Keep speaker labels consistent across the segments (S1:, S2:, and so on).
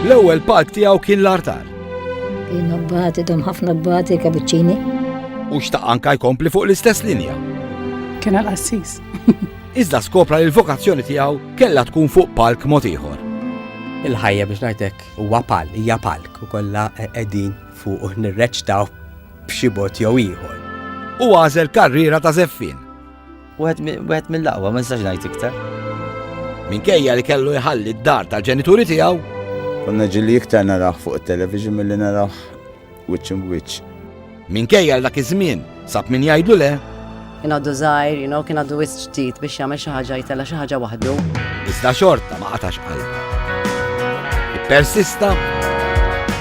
S1: L-ewwel palk tiegħu kien l-artar.
S2: Kien abbati, dom ħafna abbati, kapuċċini.
S1: U xtaq anka jkompli fuq l-istess linja.
S3: Kien għal-qassis.
S1: Iżda skopra li l-vokazzjoni tiegħu kellha tkun fuq palk mod ieħor.
S4: Il-ħajja biex ngħidlek huwa hija palk u kollha qegħdin fuq nirreċtaw b'xi bot jew ieħor.
S1: U għażel karriera ta' żeffien.
S5: Wieħed mill-aqwa ma nistax ngħid iktar.
S1: Minkejja li kellu jħalli d-dar tal-ġenituri tiegħu,
S6: Konna ġilli iktar naraħ fuq il-television milli naraħ wiċċ in wiċċ.
S1: minkejja li dak iż-żmien sab min jgħidlu le,
S7: Kien għaddu żgħir, kien għaddu wisq ġdid biex jagħmel xi ħaġa jtella xi ħaġa waħdu.
S1: iżda xorta ma qatax qalb. Ippersista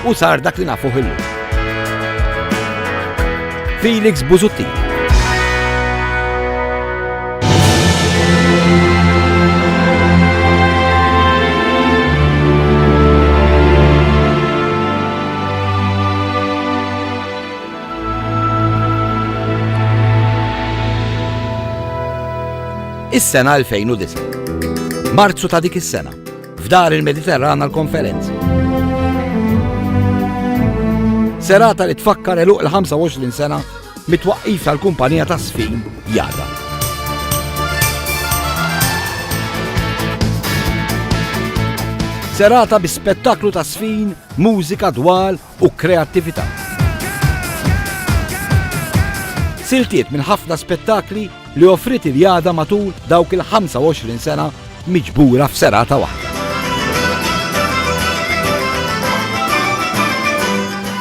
S1: u sar dak li nafuh illum. Felix Busuttil. Is-sena 2009. Marzu ta' dik is-sena, f'dar il-Mediterran għall-konferenzi. Serata li tfakkar eluq il-25 sena mitwaqqif tal-kumpanija ta' Sfin Jada. Serata bi spettaklu ta' Sfin, mużika, dwal u kreattività. Siltiet minn ħafna spettakli li offrit il-Jada matul dawk il-25 sena miġbura f'serata waħda.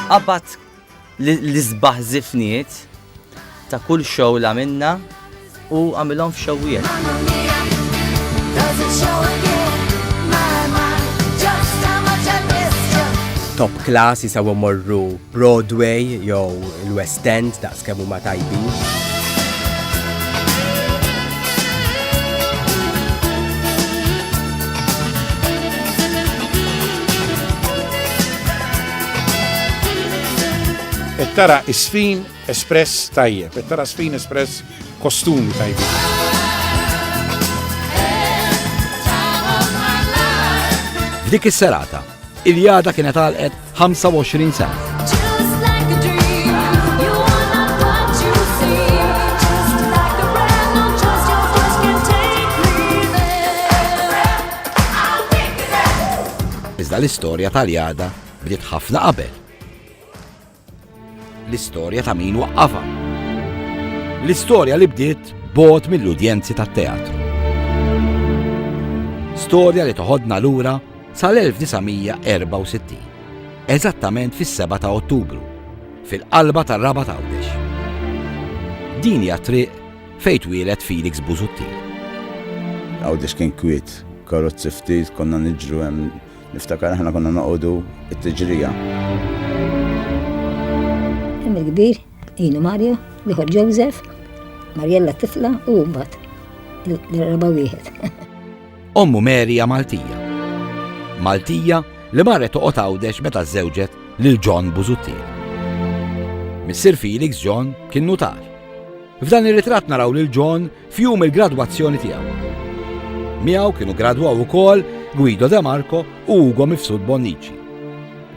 S5: Qabad l-isbaħ zifniet ta' kull show li għamilna u għamilhom f'xewwiet.
S4: Top class jisawu morru Broadway jew il-West End daqs kemm huma tajbin.
S8: Tara Sfin Espress tajjeb, tara Sfin Espress kostumi tajjeb.
S1: F'dik is-serata, il-Jada kienet għalqet 25 sena. Iżda l-istorja tal-Jada bdiet ħafna qabel. L-istorja ta' min waqqafa. L-istorja li bdiet bogħod mill-udjenzi tat-teatru. Storja li toħodna lura sal-1964, eżattament fis-7 ta' Ottubru, fil-qalba tar-Rabat Għawdex. Din hija triq fejn twieled Felix Busuttil.
S6: Għawdex kien kwiet, karozzi ftit, konna niġru hemm, niftakar aħna konna noqogħdu t-tiġrija.
S2: Hemm il-kbir, jienu Mario, liħor Joseph, Mariella t-tifla u mbagħad l-raba wieħed.
S1: Ommu Merija Maltija. Maltija li marret toqgħod Għawdex meta żżewġet lil John Busuttil. Missier Felix John kien nutar. F'dan ir-ritratt naraw lil John f'jum il-gradwazzjoni tiegħu. Miegħu kienu gradwaw ukoll Guido De Marco u Ugo Mifsud Bonnici,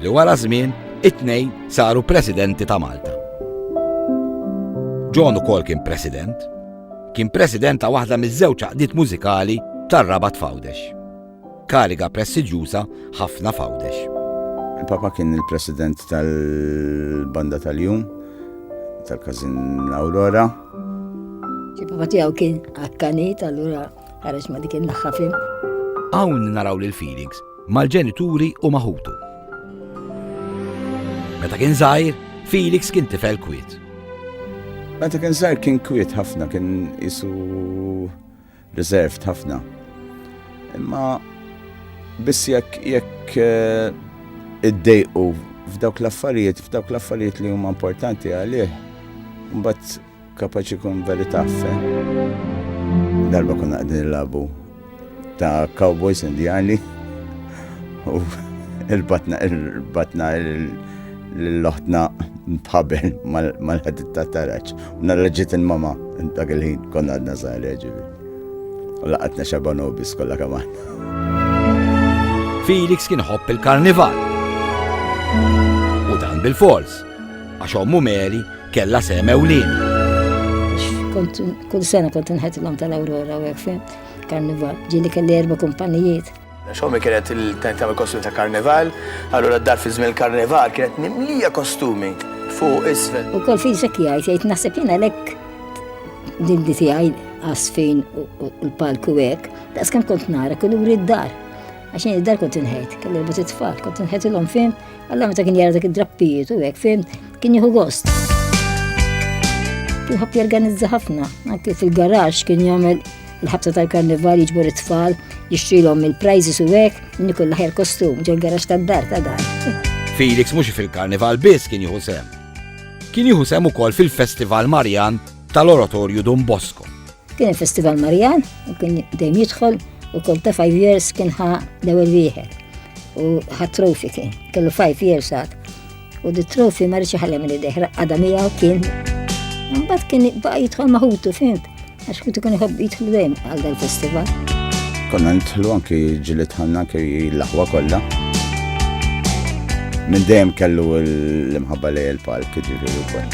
S1: li wara żmien it-tnejn saru presidenti ta' Malta. John ukoll kien president ta' waħda miż-żewġ għaqdiet mużikali tar-Rabat f'Għawdex. Kariga prestiġjuża ħafna f'Għawdex.
S6: Il-papa kien il-president tal-banda tal-jum, tal-Kazin Aurora.
S2: Papa tiegħu kien akkanit, allura ħareġ ma dik in-naħħafim.
S1: Hawn naraw lil Felix mal-ġenituri u maħutu. Meta kien żgħir, Felix kien tifel kwiet.
S6: Meta kien żgħir kien kwiet ħafna, kien isu reserved ħafna. Imma biss jekk iddejqu f'dawk l-affarijiet li huma importanti għalih, mbagħad kapaċi jkun verità fe. Darba konna qegħdin nilagħbu ta' cowboys indjani u il-batna l-loħtna bħabel mal-ħedit ta' taraċ. U narraġiet il-mama dak il-ħin konna għadna żgħar ġibi. U laqatna Xabanobis kollha kaman.
S1: Felix kien ħobb il-karnival. U dan bil-fors, għax ommu Mary kella semewlin.
S2: Kull sena kont nħetilhom tal-Aurora u hekk fejn karnival. Ġieli kelli 4 kumpanijiet.
S9: Xommi kienet il-tagħmel kostumi ta' karnival, allura d-dar fi żmien karnival kienet nimlija kostumi fuq isfel.
S2: U kol fi ġekki jgħid naħseb jiena lek dildi tiegħi għasfin u l-palku hekk, daqs kemm kont nara kuluri d-dar. Għaxin id-dar kont inħejt, kelli rbut it-tfal, kont inħejtilhom fim, alla meta kien jara dak id-drappijiet u hekk fim, kien jieħu gost. Kien ħobb jorganizza ħafna, anke fil-garaġġ kien jagħmel il-ħabta tal-karnival jiġbor it-tfal, jixtrilhom il-prizes u hekk, min ikun l-aħjar kostum ġol garaġġ tad-dar ta' dar.
S1: Felix mhux fil-karnival biss kien jieħu sem. Kien jieħu sem ukoll fil-Festival Marjan tal-Oratorju Don Bosco.
S2: Kien il-Festival Marjan, u kien dejjem jidħol u kol ta' 5 years kien ħa l-ewwel wieħed. U ħa trofi kien, kellu 5 years għad. U di trofi ma rridx iħallem li deħra għadha miegħu kien. Mbagħad kien baqa' jidħol maħutu fimt. Għax kont ikun iħobb jidħlu dejjem għal dal-festival.
S6: Konna nidħlu anki ġilet ħanna anki l-aħwa kollha. Minn dejjem kellu l-imħabba li l-palk ġifieri wkoll.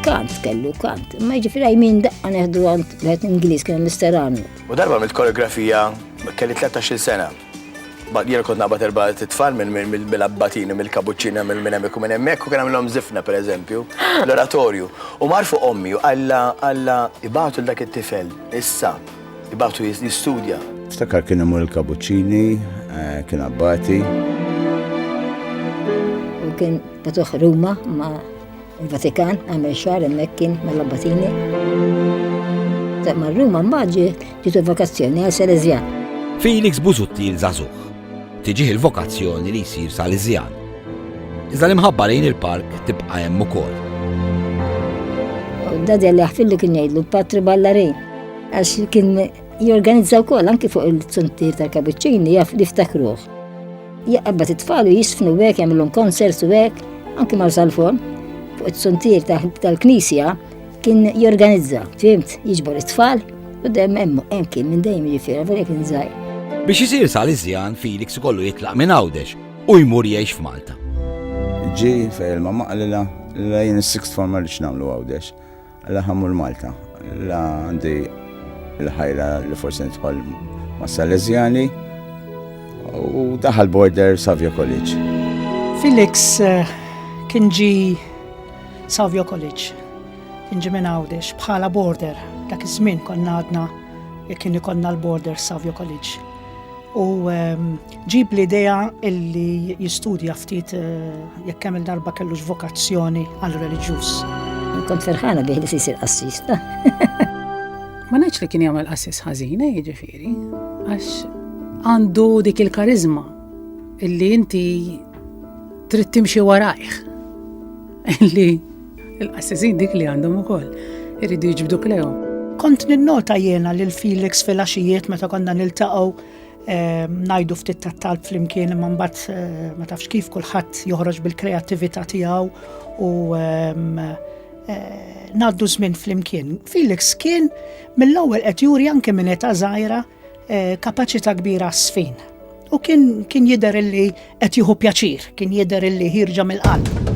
S2: Kant kellu kant, ma ġifieri min daqqa neħdu għand wieħed Ingliż kien Mr. Arnold.
S9: U darba mill-koreografija kelli 13 sena. Jiena kont naqbad 4 titfal mill-abbatini, mill-kabuċċina, minn hemmhekk u minn hemmhekk u kien għamilhom żifna pereżempju l-oratorju. U marfu ommi u alla ibagħtu dak it-tifel issa ibagħtu jistudja.
S6: Ftakar kien imur il-kabuċċini, kien abbati.
S2: U kien batuħ Ruma ma' il-Vatikan, għamel xahar hemmhekk kien mal-abbatini. Ma' Ruma mbaġġi ġitu vakazzjoni għal Salesian.
S1: Felix Buzutti l-żagħżugħ. Tiġih il-vokazzjoni li jsir Salesian. Iżda l-imħabba lejn il-park tibqa' hemm ukoll.
S2: U dadi għalli ħfillu kien jgħidlu patri ballarin. Għax kien jorganizza wkoll anke fuq il-tsuntir tal-kabuċċini jaf li ftakruh. Jaqbad it-tfal u jisfnu hekk jagħmilhom konserts u hekk, anke mal-salfon. Fuq it-tsuntir tal-Knisja kien jorganizza, fimt, jiġbor it-tfal u dejjem hemm kien minn dejjem jiġifieri veri kien żgħir.
S1: Biex isir Salesian, Felix ikollu jitlaq minn Għawdex u jmur jgħix f'Malta.
S6: Ġi fejn il-mamma qalilha la jien is-sixth form rridx nagħmlu Għawdex. Alla ħammur Malta. La għandi l-ħajra li forsi nidħol ma' Salesiani u daħal border Savio College.
S3: Felix kien ġi Savio College. Kien ġi minn Għawdex bħala border. Dak iż-żmien konna għadna jekk kien ikollna l-border Savio College. U ġib l-idea illi jistudja ftit jekk kemm il-darba kellux vokazzjoni għal reliġjuż.
S2: Kont ferħana bih li sisir assista.
S3: Ma ngħidx li kien jagħmel assis ħażina jiġifieri, għax għandu dik il-karizma illi inti trid timxi warajh. Illi l-assisin dik li għandhom ukoll iridu jiġbduk lehom.
S10: Kont ninnota jiena lil Felix fil-għaxijiet meta konna niltaqgħu ngħidu ftit tat-talb flimkien imma mbagħad ma tafx kif kulħadd joħroġ bil-kreattività tiegħu u ngħaddu żmien flimkien. Felix kien mill-ewwel qed juri anke minn età żgħira kapaċità kbira għas-sfin. U kien jidher illi qed jieħu pjaċir, kien jidher illi ħirġa mill-qalb.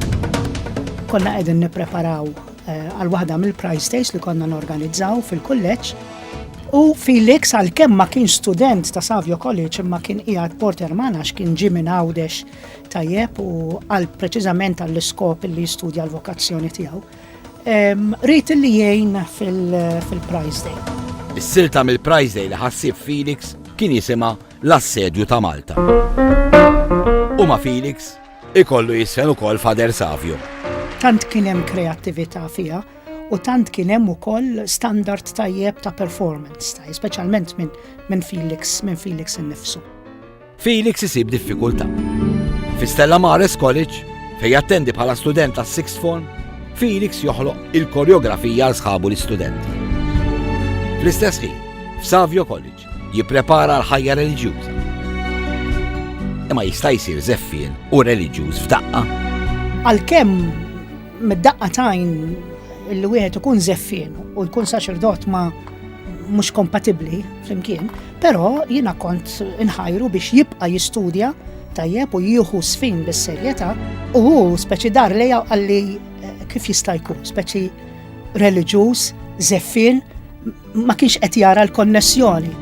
S10: Konna qegħdin nippreparaw għal waħda mill-prize days li konna norganizzaw fil-kulleġġ. U Felix għalkemm ma kien student ta' Savio College imma kien qiegħed Porter għax kien ġie minn Għawdex tajjeb u għal preċiżament għall-iskop li jistudja l-vokazzjoni tiegħu. Rrid li jgħin fil-prize day.
S1: Is-silta mill-prize day li ħassib Felix kien jisimha l-assedju ta' Malta. U ma' Felix ikollu jisfen ukoll Fader Savio.
S10: Tant kien hemm kreattività fiha u tant kien hemm ukoll standard tajjeb ta' performance, speċjalment minn Felix innifsu.
S1: Felix isib diffikultà. Fi Stella Maris College, fejn jattendi bħala student tas sixth form, Felix joħloq il-koreografija għal sħabu l-istudenti. Fl-istess ħin, f'Savio College jipprepara l-ħajja reliġjuża. Imma jista' jsir żeffien u reliġjuż f'daqqa.
S10: Għalkemm mid-daqqatajn illi wieħed ikun żeffien u jkun saċerdot ma mhux kompatibbli flimkien, però jiena kont inħajru biex jibqa' jistudja tajjeb u jieħu sfin bis-serjetà u speċi dar lejha għalli kif jista' jkun, speċi reliġjuż, żeffien, ma kienx qed jara l-konnessjoni.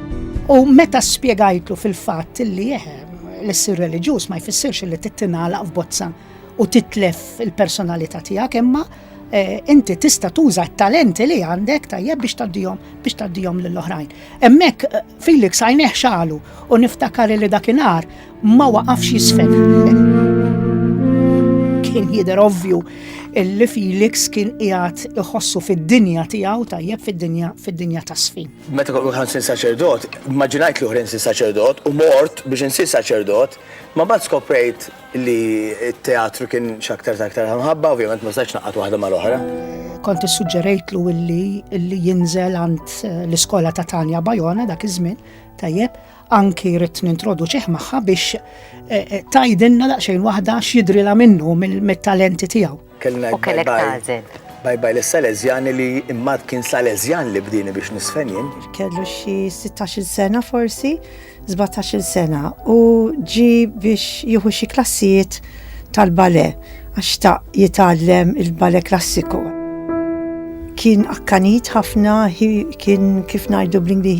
S10: U meta spjegajtlu fil-fatt li l-issir reliġjuż ma jfissirx li tittinagħlaq f'bozza u titlef il-personalità tiegħek, imma inti tista' tuża t-talenti li għandek tajjeb biex taddihom lill-oħrajn. Hemmhekk Felix għajneh xalu u niftakar li dakinhar ma waqafx jisfen. Kien jidher ovvju illi Felix kien qiegħed iħossu fid-dinja tiegħu tajjeb fid-dinja ta' sfin.
S9: Meta kont nsir saċerdot, immaġinajt li nsir saċerdot u mort biex insir saċerdot, ma bad skoprejt li t-teatru kien x'aktar ħabba, ovvjament ma stax naqgħod waħda mal-oħra.
S10: Kont issuġġerejtlu illi jinżel għand l-iskola ta' Tanja Bajona dak iż-żmien, tajjeb, anki rrid nintroduċih magħha biex tajdilna daqsxejn waħda x'jidrilha minnu mit-talenti tiegħu.
S7: U kellek tażel.
S9: Bye l-Salezjan li immad kien Salezjan li bdini biex nisfen jien.
S11: Kellu xi 16 sena forsi, 17 sena u ġi biex jieħu xi klassijiet tal-bale għax ta' jitgħallem il-bale klassiku. Kien akkanit ħafna, kien kif ngħidu bl-Ingli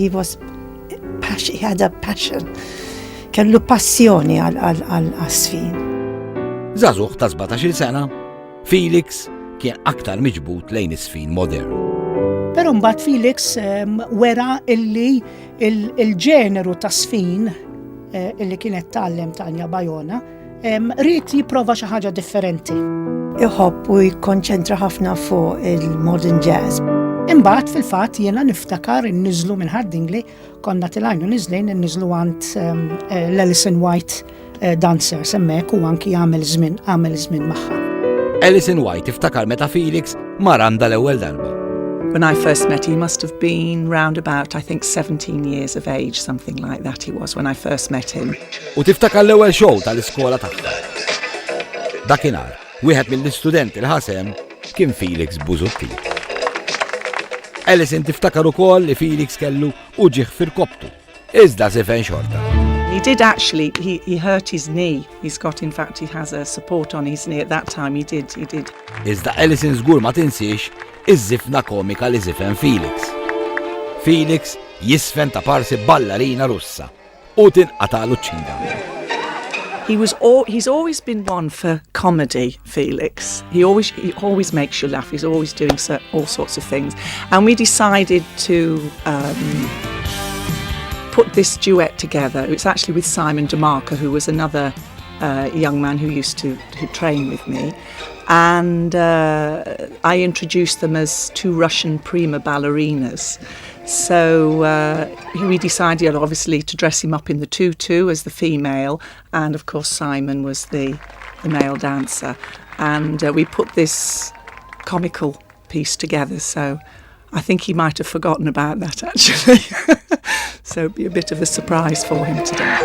S11: he had a passion. Kellu passjoni għal-sfin.
S1: Żagħżugħ ta' 17 sena, Felix kien aktar miġbut lejn is-sfin modern.
S10: Però mbagħad Felix wera illi il-ġeneru ta' sfin illi kienet tgħallem Tanja Bajona rrid jipprova xi ħaġa differenti.
S11: Iħobb u jikkonċentra ħafna fuq il-modern jazz.
S10: Imbagħad fil-fatt jiena niftakar inniżlu minn Hardingli, konna tilgħajnu niżlejn inniżlu għand l-Alison White dancers hemmhekk u anki għamel żmien magħha.
S1: Alison White iftakar meta Felix mar għandha l-ewwel darba.
S12: When I first met, he must have been round about, I think, 17 years of age, something like that he was when I first met him.
S1: U tiftakar l-ewwel show tal-iskola tagħha. Dakinhar, wieħed mill-istudenti li ħasem kien Felix Buzutti. Alison tiftakar ukoll li Felix kellu uġieħ fir-koptu, iżda sefen xorta.
S12: He did actually, he hurt his knee. He's got, in fact, he has a support on his knee. At that time, he did.
S1: Iżda Alison żgur ma tinsiex iż-żifna komika li żifen Felix. Felix jisfen ta' parsi ballarina Russa u tinqatalu ċ-ċinga.
S12: He's always been one for comedy, Felix. He always makes you laugh. He's always doing all sorts of things. And we decided to put this duet together. It's actually with Simon DeMarco, who was another young man who train with me. And I introduced them as two Russian prima ballerinas. So we decided, obviously, to dress him up in the tutu as the female, and of course Simon was the male dancer. And we put this comical piece together, so I think he might have forgotten about that, actually. So it'd be a bit of a surprise for him today.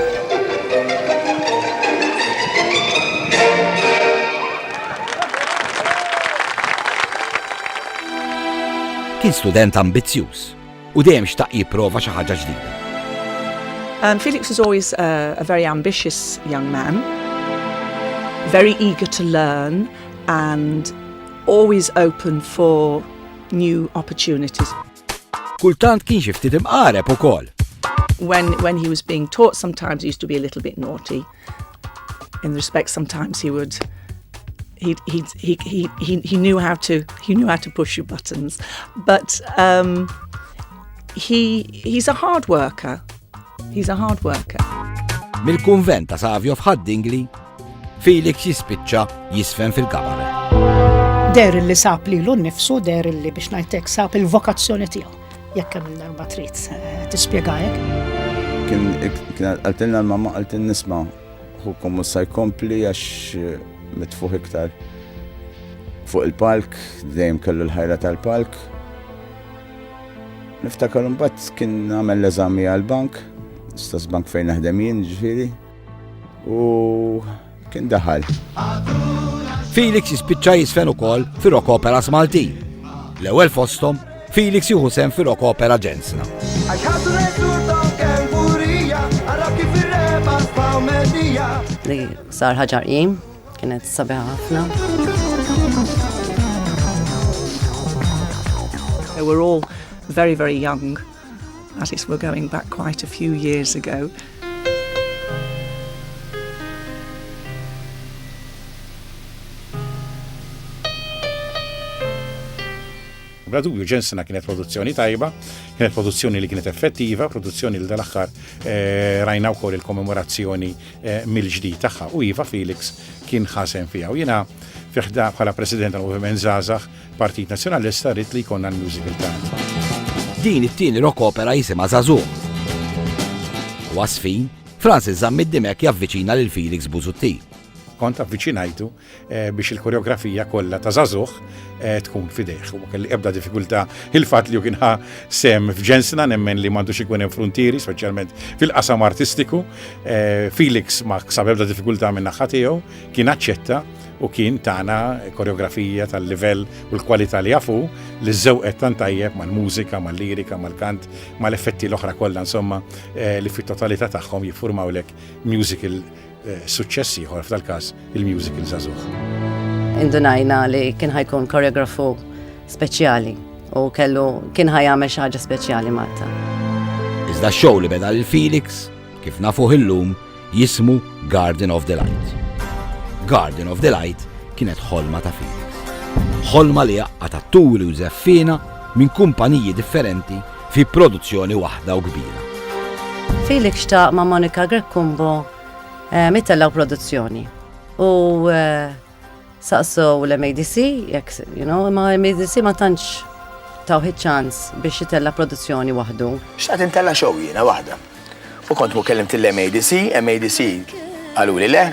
S1: Kien student ambizzjuż u dejjem xtaq jipprova xi ħaġa ġdida.
S12: Felix was always a very ambitious young man, very eager to learn and always open for new opportunities.
S1: Kultant kien xi ftit imqareb ukoll.
S12: When he was being taught, sometimes he used to be a little bit naughty. In respect, sometimes he knew how to push your buttons, but he's a hard worker. He's a hard worker.
S1: Mill-kunvent ta' Savio f'Haddingli, Felix jispiċċa jisfen fil-kabaret.
S10: Der li sab lilu nnifsu, der li biex ngħidlek sab il-vokazzjoni tiegħu. Jekk hemm il-darba trid tispjegajek.
S6: Kien qaltilna l-mamma qaltin nisma' ħukom mhux se jkompli għax mitfuħ iktar fuq il-palk, dejjem kellu l-ħajra tal-palk. Niftakar imbagħad kien għamel l-eżami għall-bank, istess bank fejn naħdem jien ġifieri, u kien daħal.
S1: Felix jispiċċa jisfen ukoll fir-rock operas Maltin. L-ewwel fosthom Felix jieħu sehem fir-rock opera Ġensna.
S7: Li sar ħaġa qim, kienet sabiħa ħafna.
S12: They were all very, very young. That is, we're going back quite a few years ago.
S8: Bla dubju Jensena kienet produzzjoni tajba, kienet produzzjoni li kienet effettiva, produzzjoni li dal-aħħar rajna wkoll il-kommemorazzjoni mill-ġdid tagħha. U iva Felix kien ħasem fiha. U jiena fiħda bħala President tal-Moviment Żgħażagħ Partit Nazzjonalista rrid li jkollna l-musical tagħna.
S1: Din it-tieni rock opera jisimha Żagħżugħ. U għasfin, Francis Zammidimek javviċina lil Felix Busuttil.
S8: Kont avviċinajtu biex il-koreografija kollha ta' Żagħżugħ tkun fidejh. U kelli ebda diffikultà il-fatt li kien sem f'Jensena nemmen li m'għandux ikun hemm frontieri, speċjalment fil-qasam artistiku. Felix ma ksab ebda diffikultà minn naħa tiegħu, kien aċċetta u kien tagħna koreografija tal-livell u l-kwalità li jafu li żewqet tant tajjeb mal-mużika, mal-lirika, mal-kant, mal-effetti l-oħra kollha insomma li fit-totalità tagħhom jiffurmawlek musical suċċessi ieħor f'dal-każ il-musical Żagħżugħ.
S7: Indunajna li kien ħajkun koreografu speċjali u kien ħajjagħmel xi ħaġa speċjali Malta.
S1: Iżda x-show li beda lil Felix, kif nafuh illum, jismu Garden of the Light. Garden of the Light kienet ħolma ta' Felix. Ħolma li jaqqa' tul u żeffina minn kumpaniji differenti fi produzzjoni waħda u kbira.
S7: Felix xtaq ma' Monica Greckumbo mittellaw produzzjoni. U saqsu l-MADC, ma l-MADC ma tantx tawħid ċans biex jitella produzzjoni waħdu.
S9: Xtaqt intella show jiena waħda. U kont kellimt l-MADC għalu li le,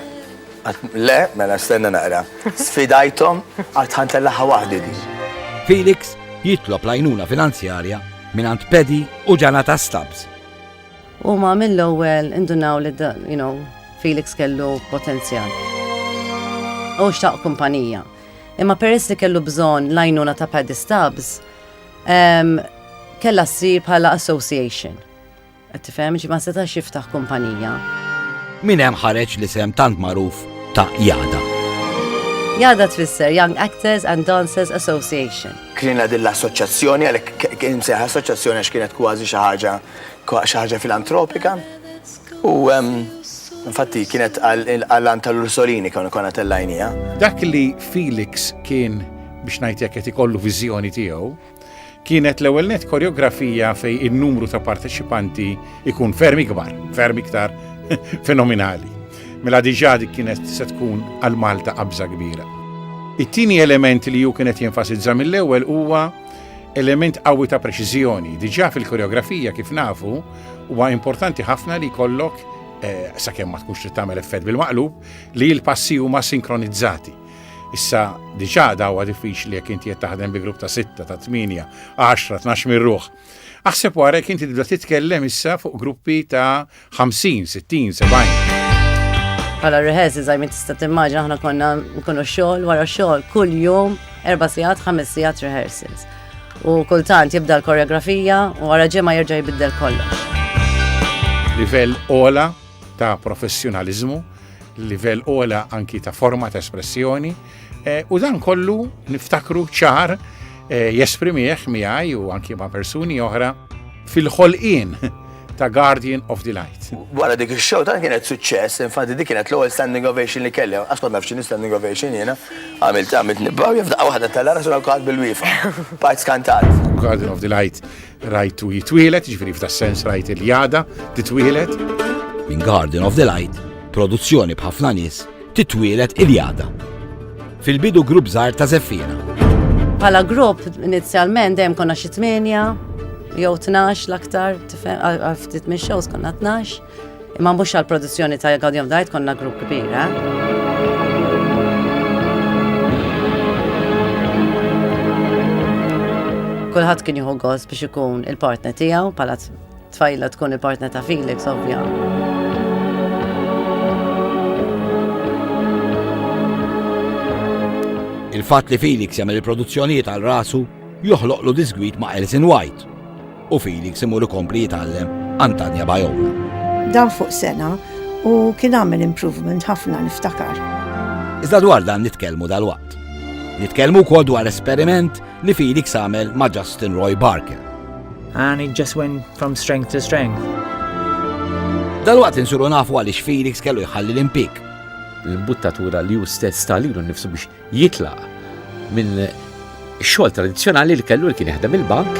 S9: mela stenna naqra. Sfidajtom għat ħantellaħa waħdi di.
S1: Felix jitlob lajnuna finanzjarja minant Pedi u Ġanata Stubbs.
S7: U ma mill-ewwel indunaw li Felix kellu potenzjal. U xtaq kumpanija. Imma peress li kellu bżonn lajnuna ta' Pedi Stubbs, kella ssir bħala association. Qed tifhem ma setax jiftaħ kumpanija.
S1: Min hemm ħareġ li sem tant magħruf ta' Jada.
S7: Jada tfisser Young Actors and Dancers Association.
S9: Kienna din l-assoċjazzjoni, għalhekk kien seħħa assoċjazzjoni għax kienet kważi xi ħaġa filantropika. U infatti kienet għall-an tal-Ursolini konna tellajnija.
S8: Dak li Felix kien biex ngħid jekk qed ikollu viżjoni tiegħu, kienet l-ewwel net koreografija fej in-numru ta' parteċipanti ikun ferm ikbar, ferm iktar fenomenali. Mela diġà dik kienet se tkun għal Malta qabża kbira. It-tieni element li ju kienet jenfasizza mill-ewwel huwa element qawwi ta' preċiżjoni. Diġà fil-koreografija kif nafu huwa importanti ħafna li jkollok sakemm ma tkunx trid tagħmel effett bil-maqlub li l-passi huma sinkronizzati. Issa diġà dawwa diffiċli jekk inti qed taħdem bi grupp ta' 6, ta' 8, 10, 12 min ruħ. Aħseb wara jekk inti tibda titkellem issa fuq gruppi ta' 50, 60, 70.
S7: Bħala rehearsals għajmin tista' timmaġina aħna konna nkunu xogħol wara xogħol kull jum 4 sigħat, 5 sigħat rehearsals. U kultant jibda l-koreografija u wara ġimgħa jerġa' jbiddel kollox.
S8: Livell ola ta' professjonaliżmu, livell ola anki ta' forma ta' espressjoni, u dan kollu niftakru ċar jesprimieħ miegħi u anki ma' persuni oħra fil-ħolqien ta' Guardian of the Light.
S9: Wara dik ix-show dan kienet suċċess, infatti dik kienet l-ewwel standing ovation li kelli. Għax ma nafx standing ovation jiena. Għamilt nibbaw jifdaq waħda tal-ara sul kont bil-wifa. Bajt skantat.
S8: Guardian of the Light rajtu jitwielet, ġifieri f'da sens rajt il-jada titwielet.
S1: Min Guardian of the Light, produzzjoni b'ħafna nies titwielet il-jada. Fil-bidu grupp żgħar ta' Zeffina.
S7: Bħala grupp inizjalment dejjem konna xi 8 jew 12 l-aktar, ftit minn shows konna 12, imma mhux għall-produzzjoni ta' Guardian of the Light konna grupp kbir, Kulħadd kien jieħu gost biex ikun il-partner tiegħu, bħala tfajla tkun il-partner ta' Felix, ovvja.
S1: Il-fatt li Felix jagħmel il-produzzjonijiet għal rasu joħloqlu disgwit ma' Alison White. u Felix imur ikompli jitgħallem Antanja Bajola.
S11: Dan fuq sena u kien għamel improvement ħafna niftakar.
S1: Iżda dwar dan nitkellmu dal-waqt. Nitkellmu wkoll dwar esperiment li Felix għamel ma' Justin Roy Barker.
S13: And it just went from strength to strength.
S1: Dal-waqt insuru nafu għaliex Felix kellu jħalli l-impik.
S14: L-imbuttatura li hu stess talilu nnifsu biex jitlaq minn xogħol tradizzjonali li kellu li kien jaħdem il-bank.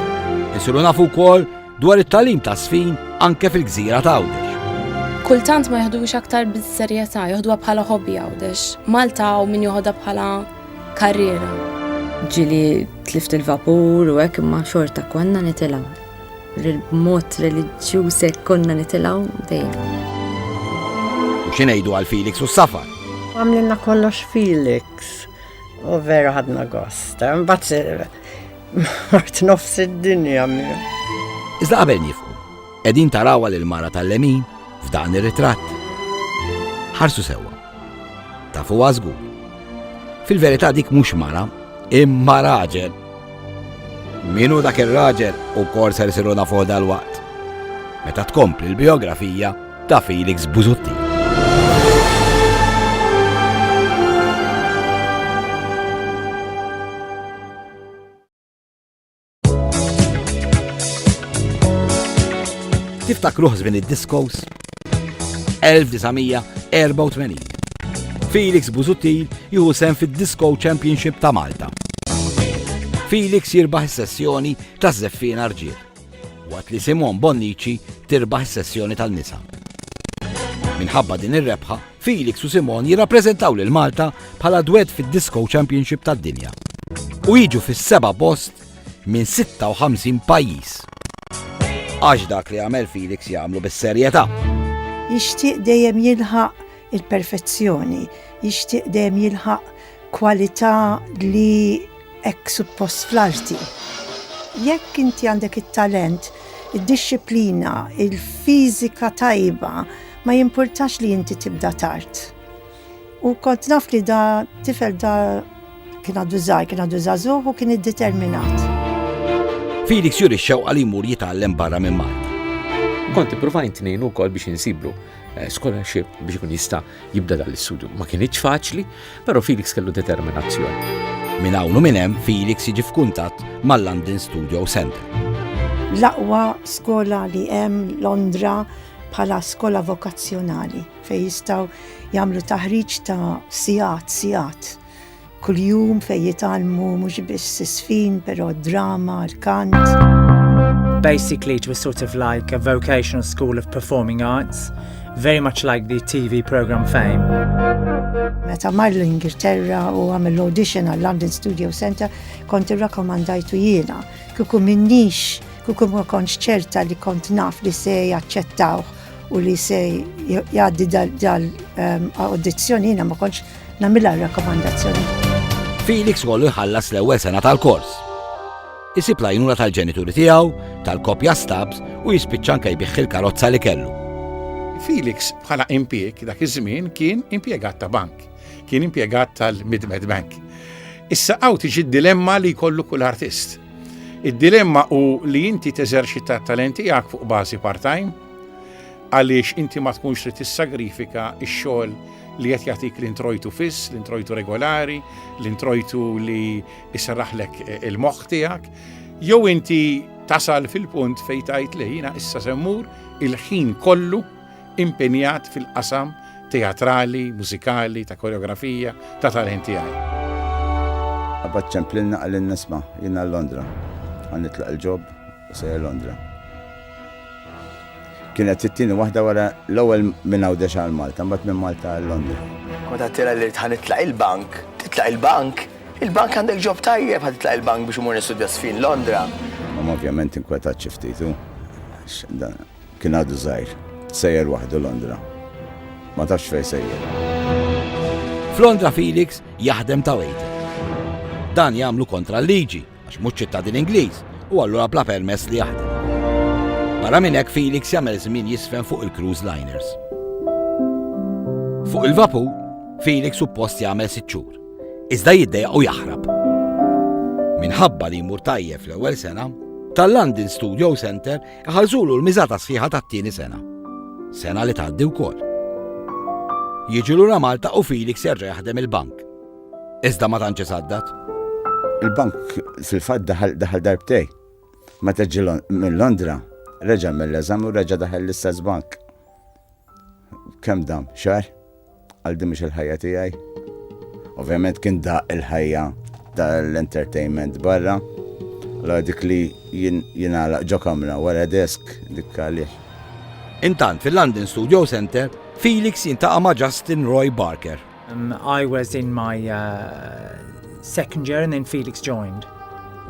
S1: Insuru nafu wkoll dwar it-talim ta' sfin anke fil-gżira ta' Għawdex.
S15: Kultant ma jaħdux aktar bis-serjetà, jaħduha bħala hobby Għawdex. Malta u min joħodha bħala karriera.
S16: Ġili tlift il-vapur u hekk imma xorta konna nitilgħu. Mod reliġjuż hekk konna nitilgħu dejjem.
S1: U x'ingħidu għal Felix u s-safar?
S17: Għamlilna kollox Felix u vera ħadna gost. Mbagħad mort nofs id-dinja miegħu.
S1: Iżda qabel nifqu, qegħdin tarawha lil mara tal-lemin f'dan ir-ritratt. Ħarsu sewwa. Tafuha żgur. Fil-verità dik mhux mara, imma raġel. Minu dak ir-raġel ukoll ser isiru nafu dal-waqt. Meta tkompli l-biografija ta' Felix Busuttil. Tiftakruh żmien id-diskos? 1984. Felix Busuttil jieħu sehem fid-Disco Championship ta' Malta. Felix jirbaħ is-sessjoni ta' żeffien arġiel, waqt li Simon Bonnici tirbaħ is-sessjoni tan-nisa. Minħabba din ir-rebħa, Felix u Simon jirrappreżentaw lil Malta bħala dwett fid-Disco Championship tad-dinja u jiġu fis-7 post minn 56 pajjiż. Għax dak li għamel Felix jagħmlu bis-serjetà.
S11: Jixtieq dejjem jilħaq il-perfezzjoni, jixtieq dejjem jilħaq kwalità li hekk suppost fl-arti. Jekk inti għandek it-talent, id-disciplina, il-fiżika tajba, ma jimpurtax li inti tibda tard. U kont naf li da tifel da kien għadu żagħżugħ u kien iddeterminat.
S1: Felix juri x-xewqa li jmur jitgħallem barra minn Malta.
S14: Kont ippruvajt ngħinu wkoll biex insiblu scholarship biex ikun jista' jibda dal-istudju. Ma kienx faċli, però Felix kellu determinazzjoni.
S1: Minn hawn u minn hemm Felix jiġi f'kuntatt mal-London Studio Center.
S11: L-aqwa skola li hemm Londra bħala skola vokazzjonali fejn jistgħu jagħmlu taħriġ ta' sigħat. Kuljum fejn jitgħallmu mhux biss isfin, però drama, l-kant.
S13: Basically, it was sort of like a vocational school of performing arts, very much like the TV program Fame.
S11: Meta mar l-Ingilterra u għamil l-audition għal London Studio Center, kont irrakkomandajtu jiena. Kieku minnix, kieku ma kontx ċerta li kont naf li se jaċċettawh u li se jgħaddi dal-audizzjoni jiena ma kontx nagħmilha rakkomandazzjoni.
S1: Felix kollu jħallas l-ewwel sena tal-kors. Isib l-għajnuna tal-ġenituri tiegħu, tal-kopja stabs u jispiċċa anke jbieħ il-karozza li kellu.
S8: Felix bħala impjeg dak iż-żmien kien impjegat ta' bank, kien impjegat tal-Midmed Bank. Issa hawn tiġi d-dilemma li jkollu kull artist. Id-dilemma hu li inti teżerċita t-talent tiegħek fuq bażi part-time għaliex inti ma tkunx trid tissagrifika x-xogħol li qed jagħtik l-introjtu fiss, l-introjtu regolari, l-introjtu li jserraħlek il-moħħ tiegħek, jew inti tasal fil-punt fejn tgħid li jiena issa semmur il-ħin kollu impenjat fil-qasam teatrali, mużikali, ta' koreografija, ta' talenti għaj.
S6: Għabad ċemplilna għallin nisma, jina Londra. Għannitlaq il-ġob, u sejja Londra. Kienet t-tini wahda wara l-ewwel minn Għawdex għal Malta, mbagħad minn Malta għal Londra.
S9: Meta tira li ħanitlaq il-bank, il-bank għandek ġob tajjeb ħatitlaq il-bank biex imur nistudja sfin Londra.
S6: Ma ovvjament inkwetat xi ftitu. Kien għadu żgħir. Sejjer waħdu Londra. Ma tafx fejn sejjer.
S1: F'Londra Felix jaħdem ta' waiter. Dan jagħmlu kontra l-liġi għax mhux ċittadin Ingliż u allura bla permess li jaħdem. Barra minn hekk Felix jagħmel żmien jisfen fuq il-cruise liners. Fuq il-vapur, Felix suppost jagħmel 6 xhur. Iżda jiddejjaq u jaħrab. Minħabba li jmur tajjeb fl-ewwel sena, tal-London Studio Center iħallsulu l-miżata sħiħa tat-tieni sena. Sena li tgħaddi wkoll. Jiġi lura Malta u Felix jerġa' jaħdem il-bank. Iżda ma tantx isaddat.
S6: Il-bank fil-fatt daħal darbtej. Meta ġi minn Londra, reġa' mill-eżam u reġa' daħal l-istess bank. Kemm dam? Xahar? Għal din mhix il-ħajja tiegħi. Ovvjament kien daq il-ħajja tal-entertainment barra. Allora dik li jingħalaq ġo kamra wara desk dik għalih.
S1: Intant fil-London Studio Center, Felix jintaqa' ma' Justin Roy Barker.
S13: I was in my second year and then Felix joined.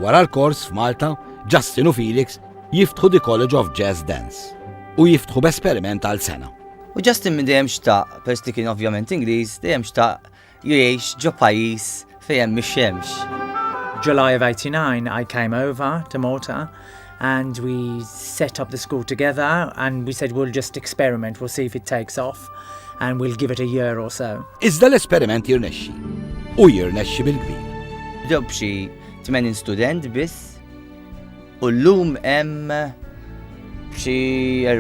S1: Wara l-kors f'Malta, Justin u Felix jiftħu the College of Jazz Dance u jiftħu b'esperiment għal sena.
S5: U Justin minn dejjem xtaq, peress li kien ovvjament Ingliż, dejjem xtaq jgħix ġo pajjiż fejn mix-xemx.
S13: July of 89, I came over to Malta and we set up the school together and we said we'll just experiment, we'll see if it takes off and we'll give it a year or so.
S1: Iżda l-esperiment jirnexxi u jirnexxi bil-kbir.
S5: Bdew b'xi 80 student biss u llum hemm b'xi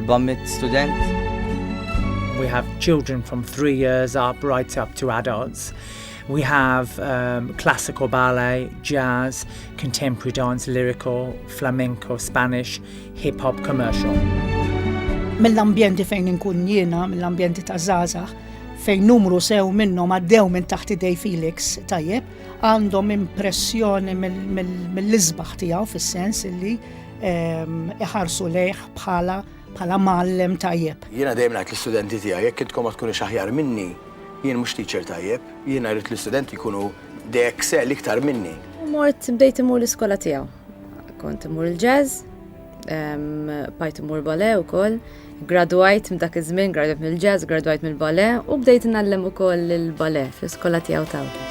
S5: 400 student.
S13: We have children from 3 years up right up to adults. We have classical ballet, jazz, contemporary dance, lyrical, flamenco, Spanish, hip-hop, commercial.
S10: Mill-ambjenti fejn inkun jiena, mill-ambjenti ta' żgħażagħ, fejn numru sew minnhom għaddew minn taħt idej Felix tajjeb, għandhom impressjoni mill-isbaħ tiegħu fis-sens illi iħarsu lejh bħala mallem tajjeb.
S9: Jiena dejjem ngħid l-istudenti tiegħi jekk intkom ma tkunux aħjar minni, jien mhux teacher tajjeb, jiena rrid l-istudenti jkunu excel iktar minni.
S16: Mort bdejt imur l-iskola tiegħu. Kont imur il-jazz, bajt imur ballet ukoll, graduajt minn dak iż-żmien, graduajt mill-jazz, graduajt mill-ballet u bdejt innallem ukoll il-ballet fl-iskola tiegħu Tawdex.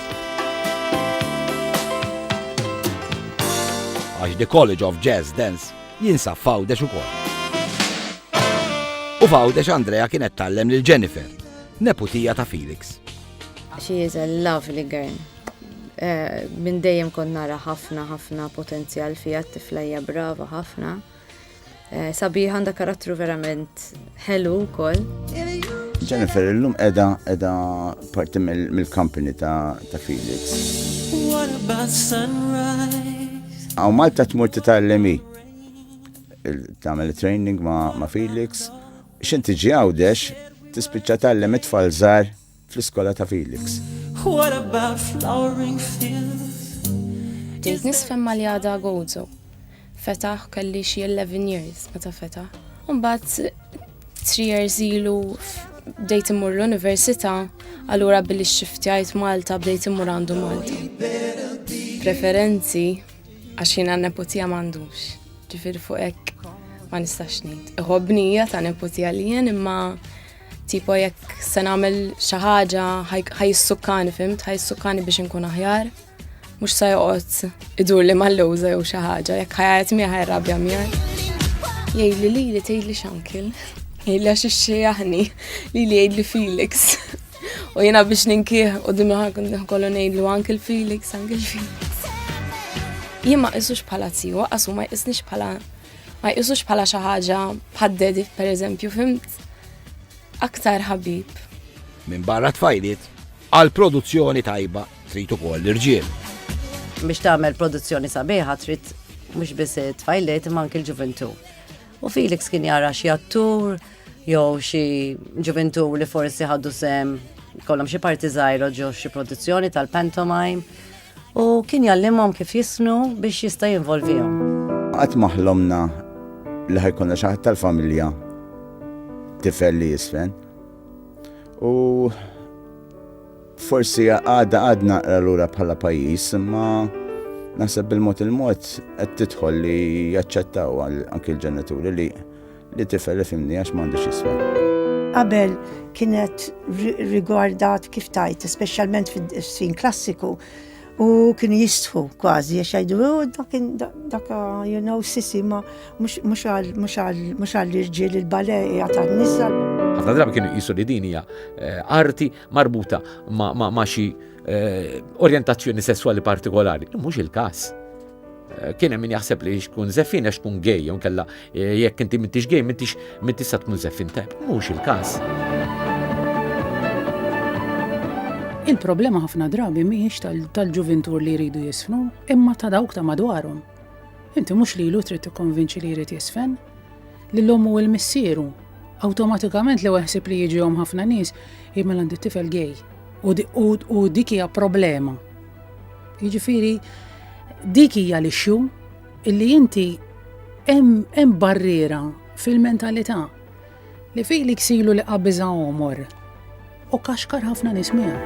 S1: Għax the College of Jazz Dance jinsab f'Għawdex ukoll. U f'Għawdex Andrea kienet tallem lil Jennifer, neputija ta' Felix.
S16: She is a lovely girl. Minn dejjem kont nara ħafna potenzjal fija, t-tifla hija brava ħafna. Sabiħa għandha karattru verament ħelu wkoll.
S6: Jennifer illum qiegħda parti mill-company ta' Felix. Għaw Malta tmur titgħallemi tagħmel training ma' Felix. X'inti ġi Għawdex tispiċċa tgħallem it-tfal żgħar fl-iskola ta' Felix.
S15: What about flowering fields? Ġejt nisfem mal-jada Gozo. Fetaħ kelli xi 11 years meta fetaħ. Mbagħad 3 years ilu bdejt immur l-università, allura billi xxiftjajt Malta bdejt immur għandu Malta. Preferenzi għax jiena nepotija m'għandux. Ġifieri fuq hekk ma nistax ngħid. Iħobbnija ta' nepotija li jien imma tipo jekk se nagħmel xi ħaġa ħajsukkani fimt, ħajsukkani biex inkun aħjar. Mhux se joqgħod idur li mal-lewża jew xi ħaġa, jekk ħajjat miegħi ħajrabja miegħi. Jgħidli lili tgħidli x'ankel. Jgħidli għax ixxejjaħni lili jgħidli Felix. U jiena biex ninkieħ qudiem kollu ngħidlu Uncle Felix, Uncle Felix. Jien ma qisux bħala tiju, waqqas ma jqisniex bħala xi ħaġa bħad-dedi pereżempju, fimt? Aktar ħabib.
S1: Minn barra tfajliet, għal produzzjoni tajba trid ukoll l-irġiel.
S7: Biex tagħmel produzzjoni sabiħa trid mhux biss tfajliet imma anke l-ġuventu. U Felix kien jara xi attur jew xi ġuventu li forsi ħaddu sem kollhom xi parti żgħira ġew xi produzzjoni tal-pantomime u kien jallimhom kif jisnu biex jista' jinvolvihom.
S6: Qatt maħlomna li ħajkonna xi ħadd tal-familja tifel li jisfen. U forsi għadna l-ura bħala pajis, imma naħseb bil-mod qed tidħol li jaċċettaw anke l-ġenituri li tifel li fimni għax m'għandux jisfen.
S11: Qabel kienet rigwardat kif tajt, speċjalment fid-sin klassiku, u kienu jistħu kważi, għax jgħidu, daka, sissi, ma mux għall-irġiel il-balè jgħat għal-nisa.
S14: Ħafna drabi kienu jisu li din hija arti marbuta ma' xi orjentazzjoni sessuali partikolari. Mhux il-każ. Kien hemm min jaħseb li xkun żeffin għax tkun gej, jew kella jekk inti m'intix gej m'intix sa tkun żeffin tajb. Mhux il-każ.
S3: Il-problema ħafna drabi mhijiex tal-ġuventur li jridu jisfnu, imma ta' dawk ta' madwarhom. Inti mhux lilu trid tikkonvinċi li jrid jisfen, lil-omm u l-missieru. Awtomatikament li waħseb li jiġihom ħafna nies jgħid għandi tifel gej. U dik hija problema. Jiġifieri dik hija l-ixxu illi inti hemm barriera fil-mentalità li Felix ilu li qabiża omor u kaxkar ħafna nies miegħu.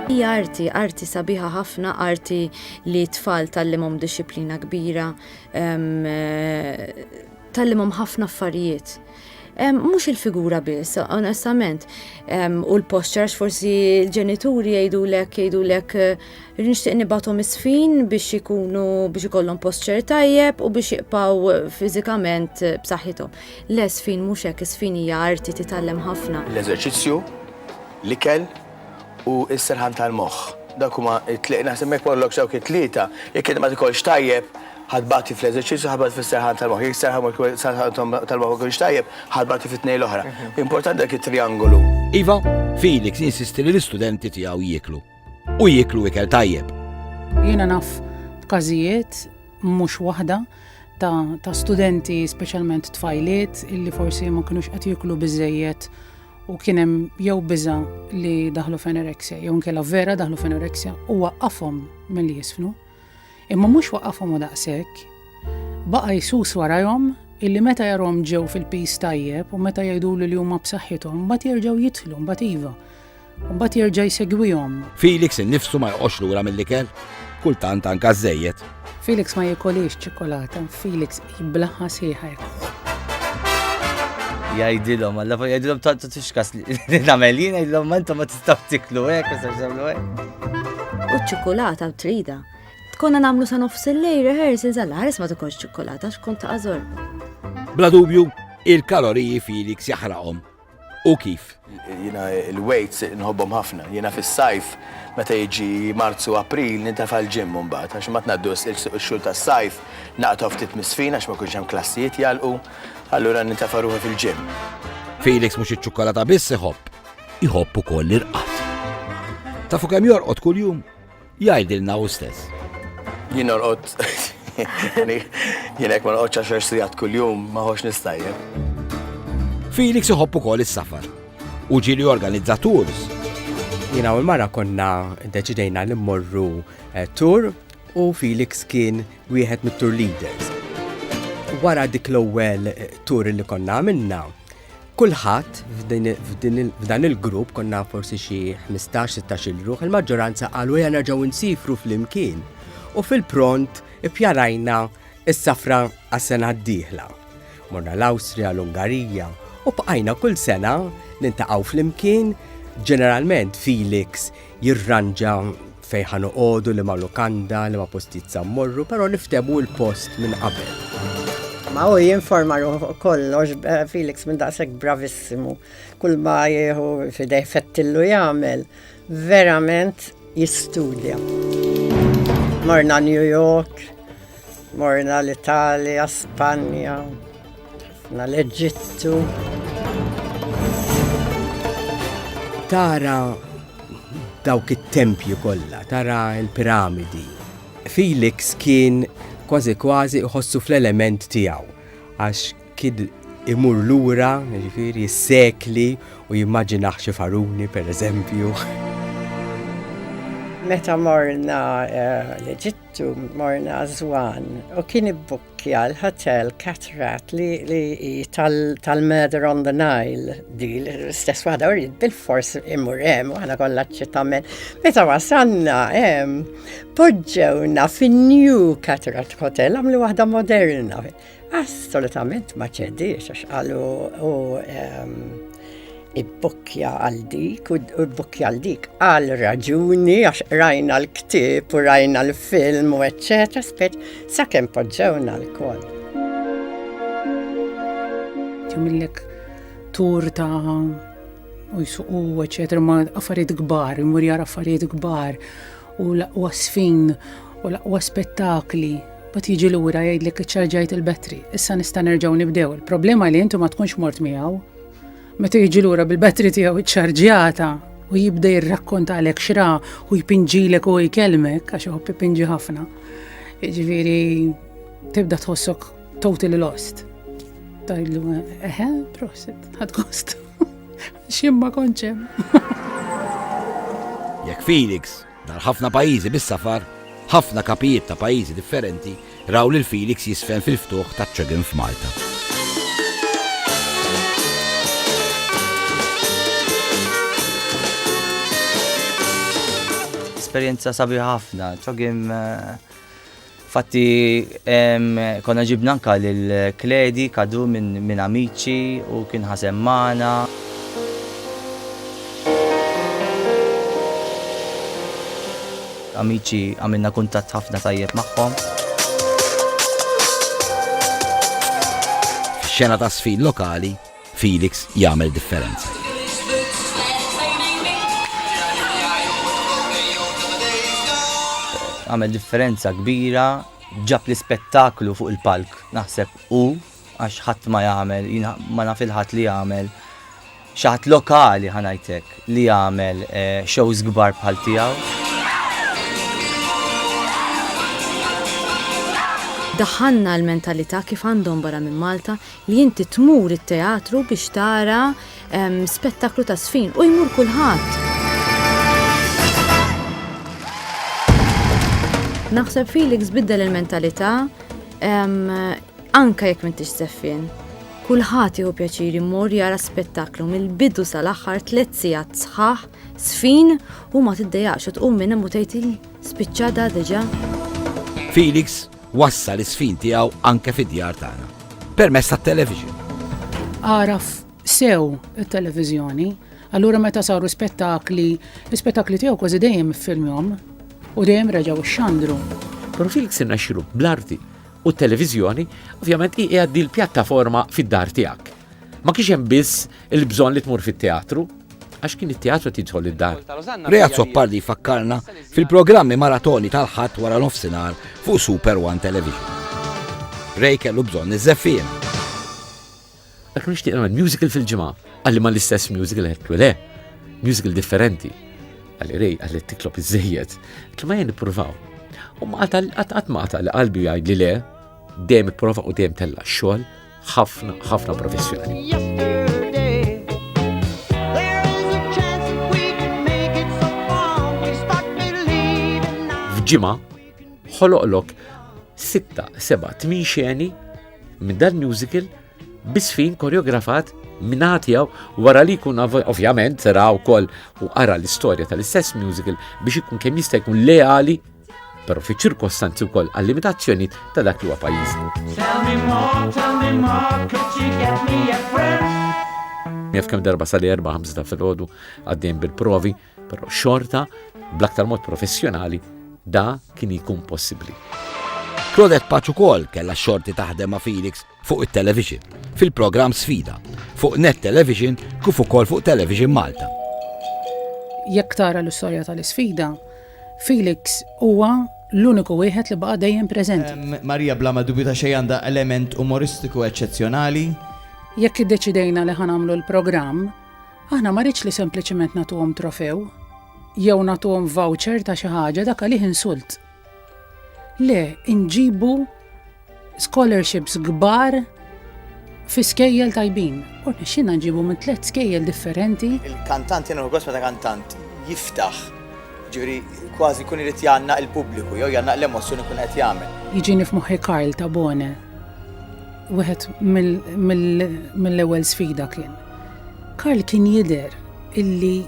S16: Hija arti sabiħa ħafna, arti li tfal tal-limhom disciplina kbira, tal-limhom ħafna affarijiet. Mhux il-figura biss, onestament. U l-postures forsi l-ġenituri jgħidulek nixtieq nibgħathom isfin biex ikollhom posture tajjeb u biex jibqgħu fiżikament b'saħħithom. L-isfin mhux hekk, isfin hija arti titgħallem ħafna.
S9: L-eżerċizzju, l-ikel u s-serħan tal-moħħ. Dak huma naħseb hekk kollok dawk it-tlieta, jekk ma tikolx tajjeb, ħadbati fl-eżerċizzju, ħadbati fis-serħan tal-moħħ. Jekk serħan tal-moħħ ikunx tajjeb, ħadbati fit-tnejn l-oħra. Importanti dak it-triangolu.
S1: Iva, Felix insisti li l-istudenti tiegħu jieklu. U jieklu ikel tajjeb.
S3: Jiena naf każijiet mhux waħda ta' studenti speċjalment tfajliet illi forsi ma kinux qed jieklu biżejjed u kien hemm jew biża li daħlu f'anoreksja, jew inkella vera daħlu f'anoreksja u waqqafhom milli jisfnu. Imma mhux waqqafhom u daqshekk, baqa' jsus warahom illi meta jarhom ġew fil-pis tajjeb u meta jgħidulu li huma b'saħħithom, mbagħad jerġgħu jidħlu mbagħad iva. Mbagħad jerġa' jsegwihom.
S1: Felix innifsu ma joqgħodx lura mill-ikel, kultant anke żejjed.
S3: Felix ma jikolix ċokolata, Felix jiblaħħa sieħa hekk.
S5: Jgħidilhom, alla jgħidilhom ta' tixkas li nagħmel jien jgħidilhom ma intom ma tistgħu tiklu hekk ma tistgħux tagħmlu hekk.
S16: U ċ-ċokolata trida. Tkonna nagħmlu sa nofs il-lejl rehearsals għall-ħares ma tkunx ċokolata x'kont ta' żorba.
S1: Bla dubju, il-kaloriji Felix jaħraqhom. U kif?
S9: Jiena il-weights nħobbhom ħafna. Jiena fis-sajf meta jiġi Marzu April nintafa' l-ġim mbagħad għax ma tnaddu x-xhur tas-sajf naqgħu ftit misfin għax ma kunx hemm klassijiet jalqu, allura nintafa' ruħi fil-ġim.
S1: Felix mhux iċ-ċokolata biss iħobb ukoll l-irqad. Tafu kemm jorqod kuljum? Jgħidilna hu stess.
S9: Jien orqod jien hekk ma noqgħodx 10 sigħat kuljum ma ħox nistajjeb.
S1: Felix iħobb ukoll is-safar u ġieli organizza tours.
S4: Jiena u l-mara konna deċidejna li mmorru tour u Felix kien wieħed mit-tour leaders. Wara dik l-ewwel tour li konna għamilna, kulħadd f'dan il-grupp konna forsi xi 15-16 ruħ, il-maġġoranza qalu ejja nerġgħu nsifru flimkien u fil-pront ippjanajna s-safra għas-sena d-dieħla. Morna l-Awstrija, l-Ungarija u bqajna kull sena nintaqgħu flimkien. Ġeneralment Felix jirranġa fejn ħanoqogħdu li ma' lukanda, li ma' postijiet sammorru, però niftehmu l-post minn qabel.
S17: Ma u jinforma kollox, Felix minn daqshekk bravissimu. Kull ma jieħu fidej fettillu jagħmel, verament jistudja. Morna New York, morna l-Italja, Spanja, l-Eġittu.
S4: Tara dawk it-tempji kollha, tara l-piramidi. Felix kien kważi iħossu fl-element tiegħu għax kien imur lura, jiġifieri s-sekli u jimmaġinaħ xi faruni pereżempju.
S17: Meta morna l-Eġittu, morna Żwan u kien ibbukkja l-hotel Cataract li tal-Murder on the Nile di l-istess waħda u bil-fors imur hemm u aħna kollha ċittament. Meta wasanna poġġewna fin-New Cataract Hotel għamlu waħda moderna. Assolutament ma ċediex għax qalu ibbukkja għal dik u ibbukkja għal dik għal raġuni għax rajna l-ktib u rajna l-film u eccetera, sakemm poġġewna l-kol.
S3: Jumillek tur ta' u jisuqu eccetera ma' affarijiet kbar, imur jara affarijiet kbar
S18: u laqwa sfin u laqwa spettakli. Bat jiġi lura jgħidlek iċċarġajt il-battery. Issa nista' nerġgħu nibdew. Il-problema li intu ma tkunx mort miegħu. Meta jiġi lura bil-battery tiegħu iċċarġjata u jibda jirrakkontalek xra u jpinġilek u jkelmek għax iħobb ipinġi ħafna. Jiġifieri tibda tħossok totally lost. Tajlu, prosit, ħad gost. Ximma konċem.
S1: Jekk Felix dar ħafna pajjiżi bis-safar, ħafna kapijiet ta' pajjiżi differenti raw lil Felix jisfen fil-ftuħ ta' ċegin f'Malta.
S5: Esperjenza sabiħa ħafna, ċogim fatti konna ġibna anka l-kledi kadu minn amici u kien ħasemmana. Amici għamilna kuntatt ħafna tajjeb magħhom.
S1: Fix-xena ta' sfid lokali, Felix jagħmel differenza.
S5: Għamel differenza kbira, ġab l-spettaklu fuq il-palk, naħseb għax ħadd ma jagħmel, ma naf il-ħadd li jagħmel, xi ħadd lokali ħanajtek li jagħmel shows kbar bħal tiegħu.
S16: Daħħalna l-mentalità kif għandhom barra minn Malta li inti tmur it-teatru biex tara spettaklu ta' sfin u jmur kulħadd. Naħseb Felix biddel il-mentalità anka jekk m'intix seffien. Kulħadd jieħu pjaċir imur jara spettaklu mill-bidu sal-aħħar 3 sigħat sħaħ sfin u ma tiddejjaqx u tqum minn hemm u tgħid il-spiċċata diġà.
S1: Felix wassal is-sfin tiegħu anke fid-djar tagħna permezz tat-television.
S18: Għaraf sew it-televiżjoni, allura meta saru spettakli, l-spettakli tiegħu kważi dejjem iffilmhom u dejjem reġgħu x-xandru.
S14: Però Felix irnexxielu bl-arti u t-televiżjoni, ovvjament qiegħed di l-pjattaforma fid-dar tiegħek. Ma kienx hemm biss il-bżonn li tmur fit-teatru, għax kien it-teatru tidħol id-dar.
S1: Rejat Soppardi fakkarna fil-programmi maratoni tal-ħadd wara nofsinhar fuq Super One Television. Rej kellu bżonn iż-żeffien.
S14: Dak nixtieq nagħmel musical fil-ġimgħa, għalli ma l-istess musical qed le, musical differenti. Għalli Rej għalli tiklob iż-żejjed, ma jien nippruvaw. U qatt ma li qalbi jgħid li le, dejjem ipprova u dejjem tella x-xogħol ħafna professjonali. Ġimgħa ħoloqlok 6, 7, 8 xeni minn dan musical bisfin koreografat minn tiegħu wara li jkun ovvjament ra wkoll u ara l-istorja tal-istess musical biex ikun kemm jista' jkun leali però fi ċirkostanzi wkoll għall-limitazzjoni ta' dak li huwa pajjiżna. Jaf kemm darba sali 4-5 ta' filgħodu għaddejn bil-provi, però xorta bl-aktar mod professjonali da kien jkun possibbli.
S1: Claudette Patch ukoll kellha xorti taħdem ma' Felix fuq it-television, fil-programm Sfida, fuq Net Television kif ukoll fuq Television Malta.
S18: Jekk tara l-istorja tal-isfida, Felix huwa l-uniku wieħed li baqa' dejjem preżenti.
S19: Marija bla ma dubju ta' xejn għandha element umoristiku eċċezzjonali.
S18: Jekk iddeċidejna li ħanamlu l-programm, aħna ma rridx li sempliċement nagħtuhom trofew, jew nagħtuhom voucher ta' xi ħaġa dak għalih insult. Le, inġibu scholarships kbar fi skejjel tajbin. U nixxina nġibu minn 3 skejjel differenti.
S9: Il-kantant jena l-gosma ta' kantant jiftaħ, ġifieri kważi kun irid janna il-pubbliku, jew janna l-emozzjoni kun qed jagħmel.
S18: Jiġini f'moħħi Karl ta' Bone. Wieħed mill-ewwel sfida kien. Karl kien jidher illi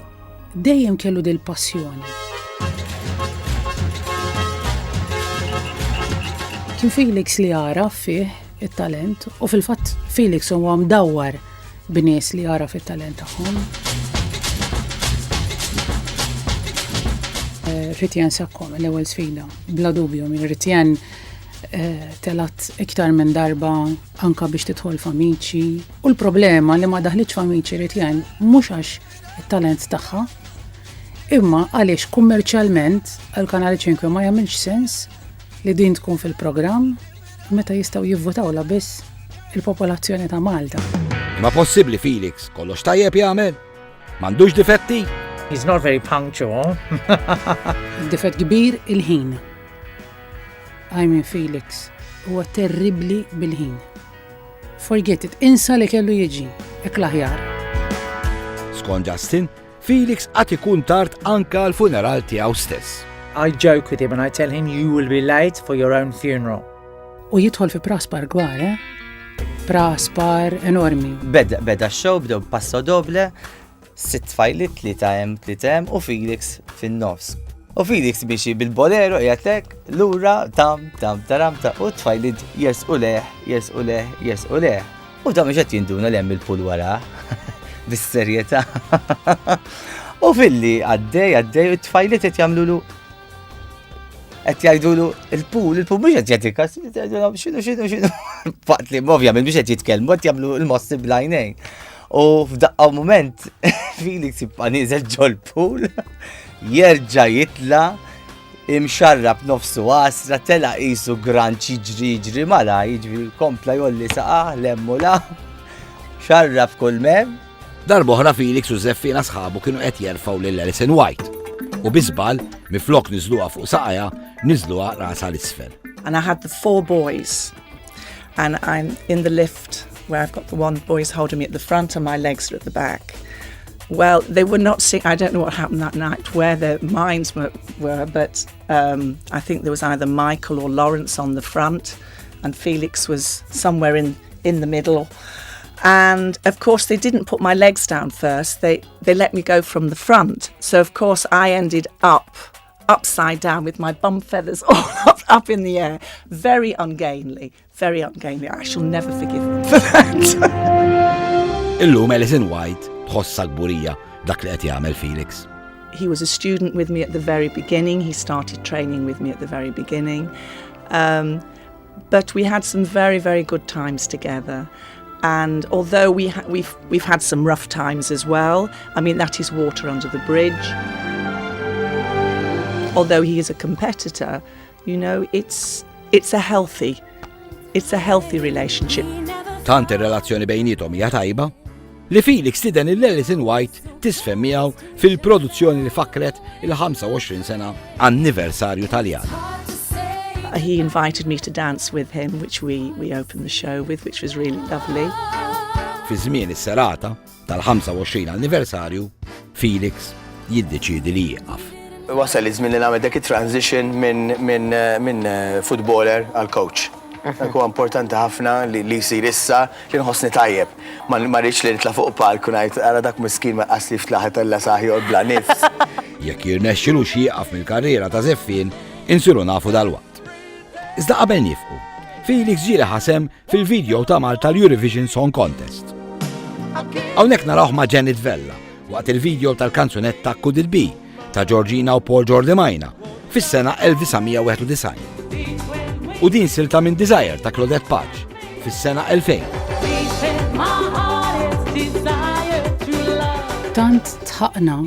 S18: dejjem kellu dil passjoni. Kien Felix li jara fih it-talent u fil-fatt Felix huwa mdawwar b'nies li jara fit-talent tagħhom. Ritjan Sakkom l-ewwel sfida, bla dubju minn Ritjan telat iktar minn darba anka biex tidħol f'Amici u l-problema li ma daħlitx f'Amici Ritjan mhux għax it-talent tagħha Imma għaliex kummerċjalment għal-Kanali 5 ma jagħmilx sens li din tkun fil-programm meta jistgħu jivvutawla biss il-popolazzjoni ta' Malta.
S1: Ma possibbli Felix kollox tajjeb jagħmel? M'għandux difetti?
S13: He's not very punctual.
S18: Difett kbir il-ħin. I mean Felix huwa terribli bil-ħin. Forget it, insa li kellu jiġi, ek l-aħjar.
S1: Skont Justin, Felix għat ikun tard anka l-funeral tiegħu stess.
S13: I joke with him and I tell him you will be late for your own funeral.
S18: U jidħol fi praspar gwar, praspar enormi.
S5: Beda x-show, bdew passo doble, 6 fajlit, 3 u Felix fin-nofs. U Felix biexi bil-bolero jgħatlek l-ura tam u t-fajlit jersqu leħ. U ta' mħiċet jinduna li hemm il-pul wara, bis-serjetà. U filli għaddej u t-fajlit qed jagħmlulu qed jgħidulu il-pul mhux qed jagħtika, x'inhu. Faqt li ovvjament mhux qed jitkellmu qed jagħmlu l-mossi bl-għajnejn. U f'daqqa mument Felix jibqa' nieżel ġol-pool, jerġa' jitla' imxarrab nofsu għasra tela qisu granċ jiġri mala jiġri kompla jolli saqa lemmu la xarrab kull mem.
S1: Darboħra Felix u Zeffina sħabu kienu qed jerfgħu lil Alison White u biżbal miflok niżluha fuq saqajja niżluha rasa l-isfel.
S12: And I had the 4 boys and I'm in the lift where I've got the 1 boys holding me at the front and my legs are at the back. Well, they were not sick. I don't know what happened that night, where their minds were, but I think there was either Michael or Lawrence on the front, and Felix was somewhere in the middle. And of course, they didn't put my legs down first. They let me go from the front. So of course, I ended up upside down with my bum feathers all up in the air. Very ungainly. I shall never forgive them for that.
S1: Illum Alison White tħossa gburija dak li qed jagħmel Felix.
S12: He was a student with me at the very beginning. He started training with me at the very beginning. But we had some very, very good times together. And although we've had some rough times as well, I mean, that is water under the bridge. Although he is a competitor, you know, it's a healthy relationship.
S1: Tant ir-relazzjoni bejnietom hija tajba li Felix tiden il-Alison White tisfem miegħu fil-produzzjoni li fakret il-25 sena anniversarju Taljan.
S12: He invited me to dance with him, which we opened the show with, which was really lovely.
S1: Fi żmien is-serata tal-25 anniversarju, Felix jiddeċiedi li jieqaf.
S9: Wasal iż-żmien li nagħmel dak it-transition minn footballer għal coach. Huwa importanti ħafna li jsir issa li nħossni tajjeb. Ma rridx li nitla' fuq palku ngħid ara dak miskien ma qasli flaħet alla saħjor bla nifs.
S1: Jekk jirnexxilu xi jieqaf mill-karriera ta' Zeffin, insiru nafu dal-waqt. Iżda qabel nifqu, Felix ġieli ħasem fil-video ta' Malta l-Eurovision Song Contest. Hawnhekk narawh ma' Janet Vella waqt il-video tal-kanzunetta Could It Be ta' Georgina u Paul Giordemajna fis-sena 1991. U din silta minn Desire ta' Claudette Page fis-sena 2000.
S18: Tant tħaqna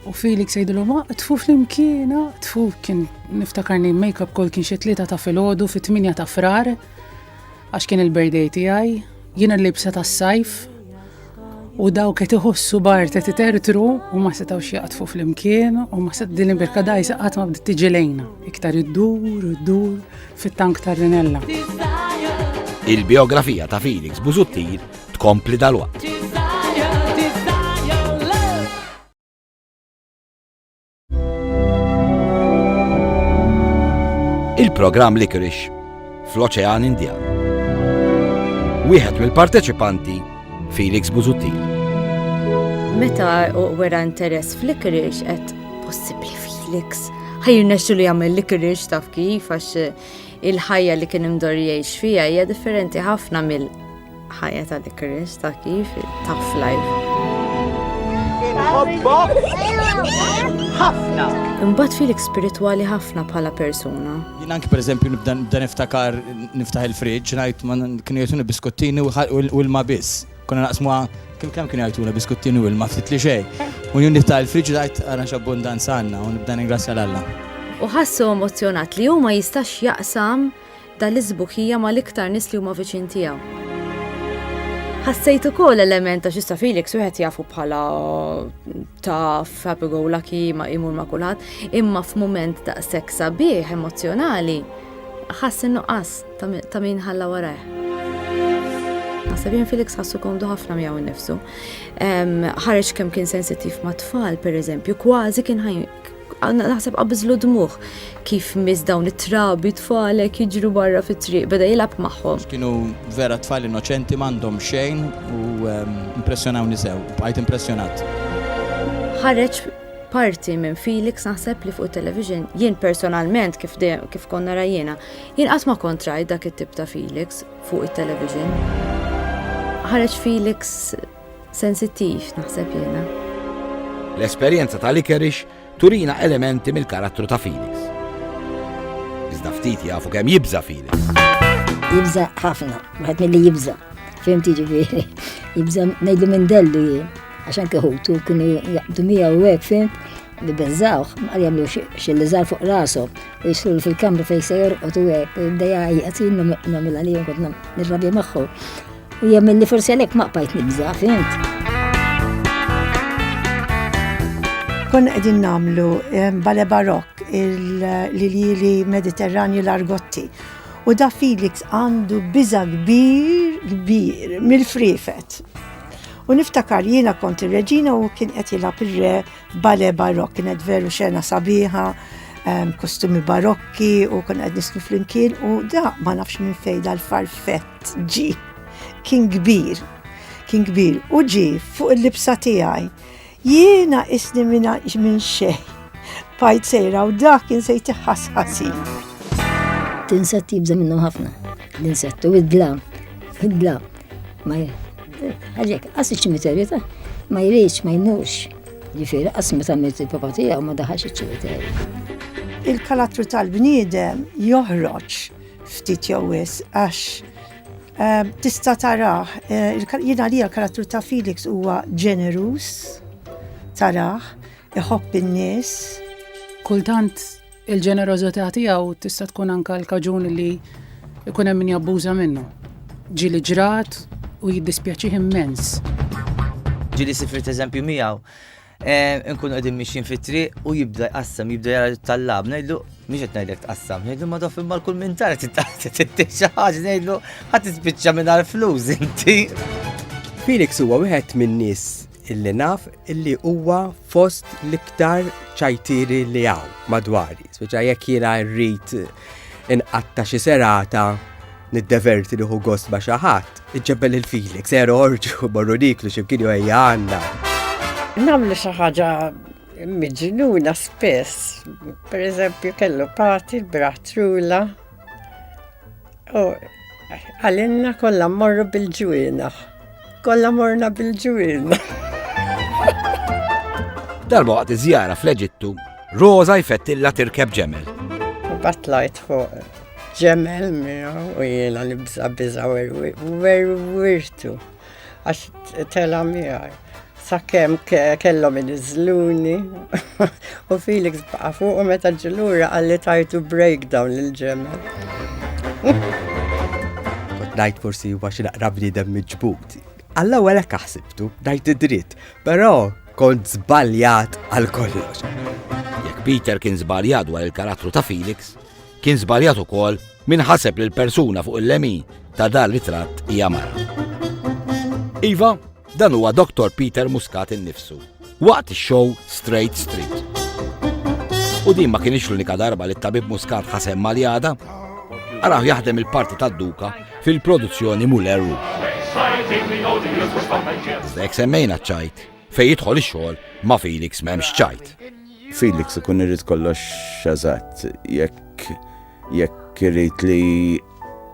S18: u Felix jgħidilu ma tfu fl-imkiena, tfu kien niftakarni make-up kol kien xi 3 ta' filgħodu fi 8 ta' frar għax kien il-birthday tiegħi, jiena l-libsa tas-sajf u dawk qed iħossu bart qed itertru u ma setgħux jaqtfu fl-imkien u ma set din il-birkadaj qatt ma bdiet tiġi lejna, iktar iddur fit-tank tar-Rinella.
S1: Il-biografija ta' Felix Busuttil tkompli dal-waqt. Il-programm Licorice fl-Oċean Indjan. Wieħed mill-parteċipanti Felix Busuttil.
S16: Meta wera interess f'Licorice qed possibbli Felix ħajrnexxu li jagħmel Licorice taf kif għax il-ħajja li kien imdor jgħix fiha hija differenti ħafna mill-ħajja ta' Licorice ta' kif tough life. Ħafna. Imbagħad Felix spiritwali ħafna bħala persuna.
S19: Jien anke pereżempju nibda niftakar niftaħ il-friġġ ngħid ma kienu jagħtuni biskottini u l-ma biss. Konna naqsmuha kemm kienu jgħidula biskuttinu il ma ftit li xejn. U jien niftaħ il-friġġ tajt ara x'abbundanza għandna u nibda ningrazzja l-Alla.
S16: U ħassu emozjonat li huma jistax jaqsam dal-isbuħija mal-iktar nies li huma viċin tiegħu. Ħassejt ukoll element ta' xista Felix wieħed jafu bħala taf, happy go lucky ma imur ma' kulħadd, imma f'mument ta' seks sabiħ emozjonali ħass in-nuqqas ta' min ħalla warajh. Naħseb Felix ħassu komdu ħafna miegħu innifsu. Ħareġ kemm kien sensittiv ma' tfal, pereżempju, kważi kien naħseb qabżlu dmuħ kif miss dawn it-trabi tfalek jiġru barra fit-triq, beda jilab magħhom.
S19: Kienu vera tfal innoċenti m'għandhom xejn u impressjonawni sew, bqajt impressjonat.
S16: Ħareġ parti minn Felix naħseb li fuq television, jien personalment kif konna rajjena, jien qatt ma kont rajt dak it-tip ta' Felix fuq it-television. Ħareġ Felix sensittiv naħseb jiena.
S1: L-esperjenza tal-Ikerix turina elementi mill-karattru ta' Felix. Iżda ftit jafu kemm jibża Felix.
S2: Jibża ħafna, waħed milli jibża. Fehmti ġifieri. Jibża ngħidlu minn dellu jien. Għaxan keħutu kienu jaqbdu miegħu hekk fimt li beżżawh ma jagħmlu xi li żgħar fuq rashom u jislu fil-kamra fejn se jorqod u hekk u jibda jgħid nagħmel għalihom kont nirrabja magħhom. U jagħmel li forsi għalhekk ma qbajt nibża, fimt.
S11: Konna qegħdin nagħmlu bale barokk il-lili Mediterranju l-Argotti. U da Felix għandu biża kbir mill-frifet. U niftakar jiena kont ir-reġina u kien qed jilgħab ir-re bale barokk, kienet veru xena sabiħa, kostumi barokki u kien qed nisnu flimkien u da ma nafx minn fejn dal-farfett ġi. Kien kbir u ġi fuq il-libsa tiegħi. Jiena isni minn xejn. Bajt sejra u dak kien se jtiħħas-ħasin.
S2: Tinsett jibża minnhom ħafna. L-insett u id-dlam. Ma ħaġek, qas iċ-ċimiterju ta' ma jridx, ma jnux. Ġifieri qas meta miet il-papa tiegħu ma daħax iċ-ċimiterju.
S11: Il-karattru tal-bniedem joħroġ ftit jew wisq għax tista' tarah. Jiena li l-karattru ta' Felix huwa ġenerus. Taraħ, iħobb in-nies.
S18: Kultant il-ġenerożità tiegħu tista' tkun anke l-kaġun li jkun hemm min jabbuża minnu. Ġieli ġrat u jiddispjaċih immens.
S5: Ġieli sifriet eżempju miegħu. Nkunu qegħdin mixjin fit-triq u jibda jqassam, jibda jara tal-lab, ngħidlu mhix qed ngħidlek tqassam, ngħidlu ma dof imma l-kull minn tara tittieħ xi ħaġa, ngħidlu ħadd tispiċċa mingħajr flus inti.
S4: Felix huwa wieħed min-nies illi naf illi huwa fost l-iktar ċajtieri li hawn madwari. Speċa jekk jiena rrid inqatta xi serata niddeverti liħu gost ma' xi ħadd, iġġebbel il-Felix, orġu morru niklu x'imkien jew ejja għandna.
S17: Nagħmlu xi ħaġa miġnuna spess. Pereżempju kellu party l-Braħtrula u għalinna kollha mmorru bil-ġwiena. Kollha morna bil-ġwiena.
S1: Darba waqt iżjara fl-Eġittu, Rosa jfettilla tirkeb ġemel.
S17: Batlajt fuq ġemel miegħu u jiena nibża biża wirtu għax tela miegħi. Sakemm kellhom iniżluni u Felix baqa' fuq u meta ġilura qalli tajtu breakdown lill-ġemel.
S4: Kont ngħid forsi huwa xi naqra bniedem miġbud. Alla wara ħsibtu ngħid id-dritt, però kont żbaljat għal kollox.
S1: Jekk Peter kien żbaljat dwar il-karattru ta' Felix, kien żbaljat ukoll min ħaseb li l-persuna fuq il-lemin ta' dar ritratt hija mara. Iva, dan huwa Dr. Peter Muscat innifsu, waqt ix-show Straight Street. U din ma kienx l-unika darba li t-tabib Muscat ħasem maljada, araw jaħdem il-parti tad-duka fil-produzzjoni Muller Rouge. Iżda semmejna ċajt, fej jidħol ix-xogħol ma' Felix m'hemmx ċajt.
S6: Felix ikun irid kollox eżatt, jekk irid li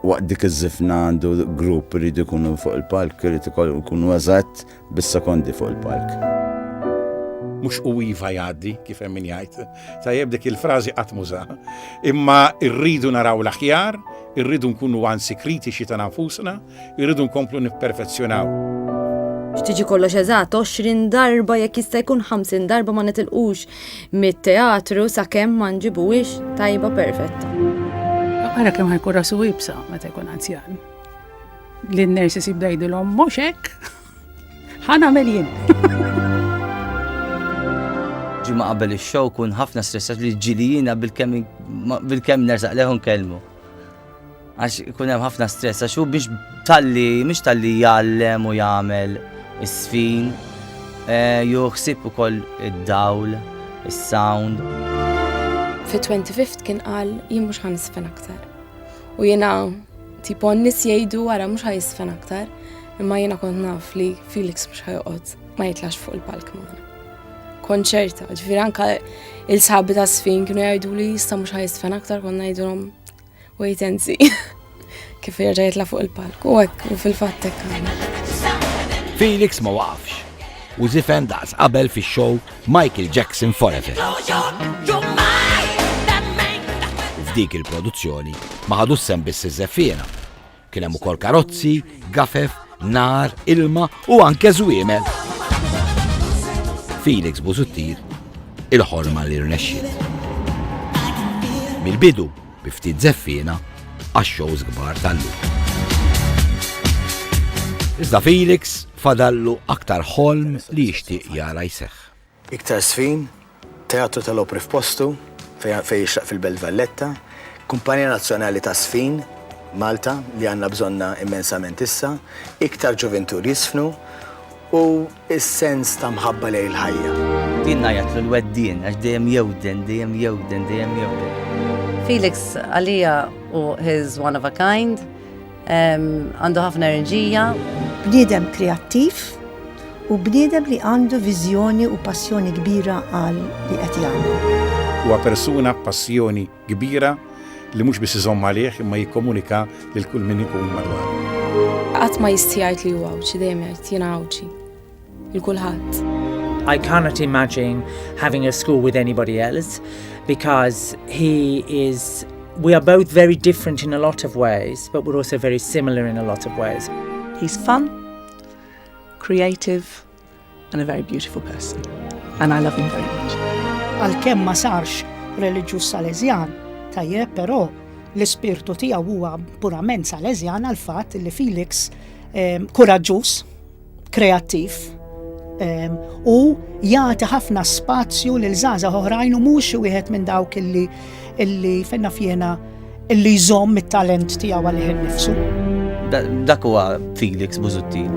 S6: waqt dik iż-żifna għandu grupp irid ikunu fuq il-palk, irid ikunu eżatt bis-sekondi fuq il-palk.
S8: Mhux u iva jgħaddi kif hemm min jgħid. Tajjeb dik il-frażi qatt muża. Imma rridu naraw l-aħjar, irridu nkunu anzi kritiċi ta' nafusna, irridu nkomplu nipperfezzjonaw.
S16: X'tiġi kollox eżatt 20 darba jekk jista' jkun 50 darba ma nitilqux mit-teatru sakemm ma nġibuhiex tajba perfetta.
S18: Ara kemm ħajkun rasu ibsa meta jkun anzjan. Li n-nersi sibda jgħidilhom mhux hekk. Ħanagħmel jien.
S5: Ġimgħa qabel ix-show kun ħafna stressat li ġilijina bil-kemm nersaq leħun kelmu. Għax kun hemm ħafna stress għax hu biex mhux talli jgħallem u jagħmel is-sfin, juħsib ukoll id-dawl, is-sound.
S15: Fi-25 kien qal jien mhux ħanisfen aktar. U jiena tipo n-nies jgħidu wara mhux ħajisfen aktar, imma jiena kont naf li Felix mhux ħajqgħod ma jitlax fuq il-palk magħna. Konċerta, ġifieri anke il-sħabbi ta' sfin kienu jgħidu li issa mhux ħajisfen aktar konna ngħidulhom wait and see. Kif jerġa' jitla' fuq il-palk. U hekk u fil-fatt hekk għamel.
S1: Felix ma waqafx u żifen daqs qabel fix-show Michael Jackson Forever. F'dik il-produzzjoni ma ħadux sem biss iż-żeffiena. Kien hemm ukoll karozzi, gafef, nar, ilma u anke żwiemel. Felix Busuttil il-ħolma li rnexxiet. Mill-bidu bi ftit żeffiena għax-shows kbar tal-lum. Iżda Felix fadallu aktar ħolm li jixtieq jara jseħħ.
S9: Iktar sfin, teatru tal-opri f'postu, fejn jixraq fil-Belt Valletta, Kumpanija Nazzjonali ta' Sfin, Malta, li għandna bżonna immensament issa, iktar ġuventur jisfnu u is-sens ta' mħabba lejn il-ħajja.
S5: Din ngħid l-weddien għax dejjem jewden.
S7: Felix għalija u his one of a kind, għandu ħafna enerġija.
S11: Bniedem kreattiv u bniedem li għandu viżjoni u passjoni kbira għal li qed jagħmel.
S8: Huwa persuna passjoni kbira li mhux biss iżomm għalih imma jikkomunika lil kull min ikun madwar.
S15: Qatt ma jistijajt li huwa awċi dejjem jgħid jiena awċi. Il-kulħadd.
S13: I cannot imagine having a school with anybody else because we are both very different in a lot of ways, but we're also very similar in a lot of ways.
S12: He's fun, creative, and a very beautiful person. And I love him very much.
S10: Għalkemm ma sarx reliġjuż Salesjan, tajjeb però l-ispirtu tiegħu huwa purament Salesjan għal fatt li Felix kuraġġuż, kreattiv, u jagħti ħafna spazju lil żgħażagħ oħrajn u mhux wieħed minn dawk illi fenna fjena illi jżomm it-talent tiegħu għalih innifsu.
S5: Dak huwa Felix Busuttil.